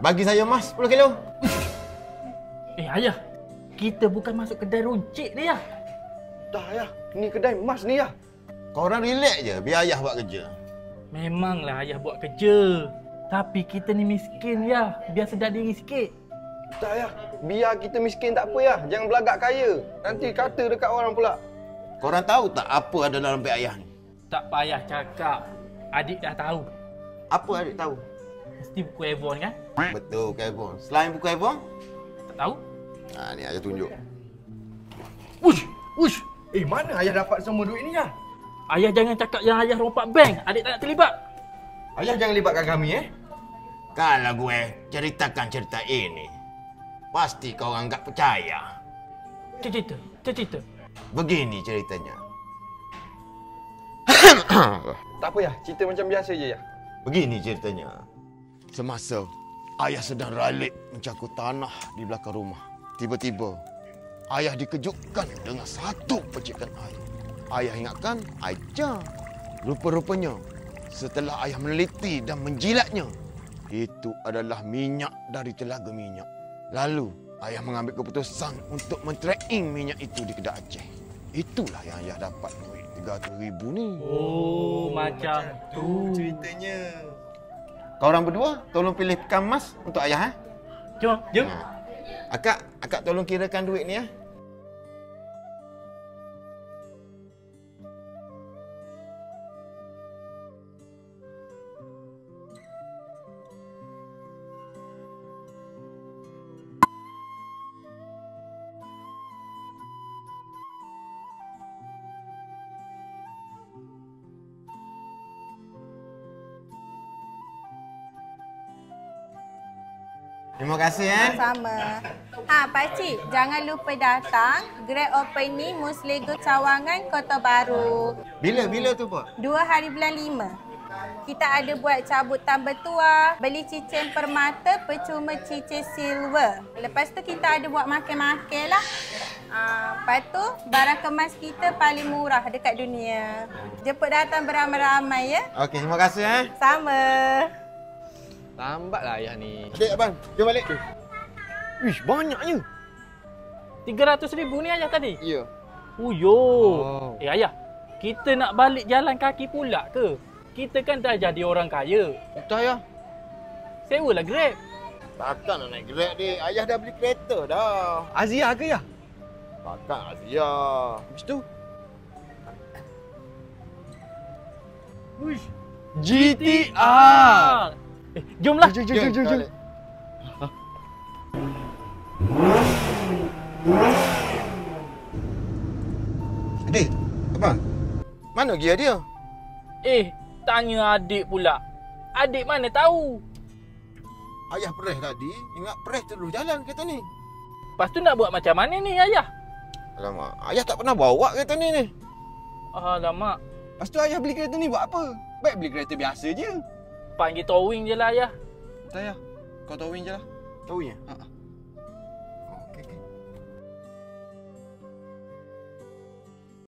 Bagi saya emas 10 kilo. Ayah, kita bukan masuk kedai runcit ni, ya. Dah ayah, ni kedai emas ni ya. Korang relax je, biar ayah buat kerja. Memanglah ayah buat kerja. Tapi kita ni miskin, ya. Biar sedar diri sikit. Dah ayah, biar kita miskin tak apa ya. Jangan belagak kaya. Nanti kata dekat orang pula. Korang tahu tak apa ada dalam beg ayah ni? Tak payah cakap. Adik dah tahu. Apa adik tahu? Mesti buku Avon kan? Betul, buku Avon. Selain buku Avon? Tak tahu? Ni ayah tunjuk. Ush. Mana ayah dapat semua duit ni ya? Ayah jangan cakap yang ayah rompak bank. Adik tak nak terlibat. Ayah jangan libatkan kami Kalau gue ceritakan cerita ini, pasti kau anggap percaya. Cerita. Begini ceritanya. Tak apa ya, cerita macam biasa je ya. Begini ceritanya. Semasa ayah sedang ralik mencangkul tanah di belakang rumah, tiba-tiba ayah dikejutkan dengan satu percikan air. Ayah ingatkan air. Rupa-rupanya setelah ayah meneliti dan menjilatnya, itu adalah minyak dari telaga minyak. Lalu ayah mengambil keputusan untuk men-tracking minyak itu di kedai Aceh. Itulah yang ayah dapat duit 300,000 ni. Oh, macam tu ceritanya. Korang berdua tolong pilih pekan emas untuk ayah. Jom. Akak tolong kirakan duit ni . Terima kasih Sama. Pakcik, jangan lupa datang Grand Opening Muslego Cawangan Kota Baru. Bila tu, Pak? 2 hari bulan 5. Kita ada buat cabutan bertuah, beli cincin permata, percuma cincin silver. Lepas tu kita ada buat makan-makan lah. Lepas tu barang kemas kita paling murah dekat dunia. Jemput datang beramai-ramai ya. Okey, terima kasih Sama. Lambatlah ayah ni. Adik, abang, jom balik. Ish, banyaknya. 300,000 ni ayah tadi? Ya. Uyo. Oh. Ayah, kita nak balik jalan kaki pula ke? Kita kan dah jadi orang kaya. Entah ya. Sewalah Grab. Takkan nak naik Grab, dik. Ayah dah beli kereta dah. Azia ke ya? Takkan Azia. Habis tu? Uish. GTR. Jomlah. Jom. Adik, abang. Mana gear dia? Tanya adik pula. Adik mana tahu? Ayah press tadi, ingat press terus jalan kereta ni. Lepas tu nak buat macam mana ni ayah? Alamak, ayah tak pernah bawa kereta ni. Alamak, Lepas tu ayah beli kereta ni buat apa? Baik beli kereta biasa je. panggil towing je lah ayah. Entah ya. Kau towing je lah. Tahu ya?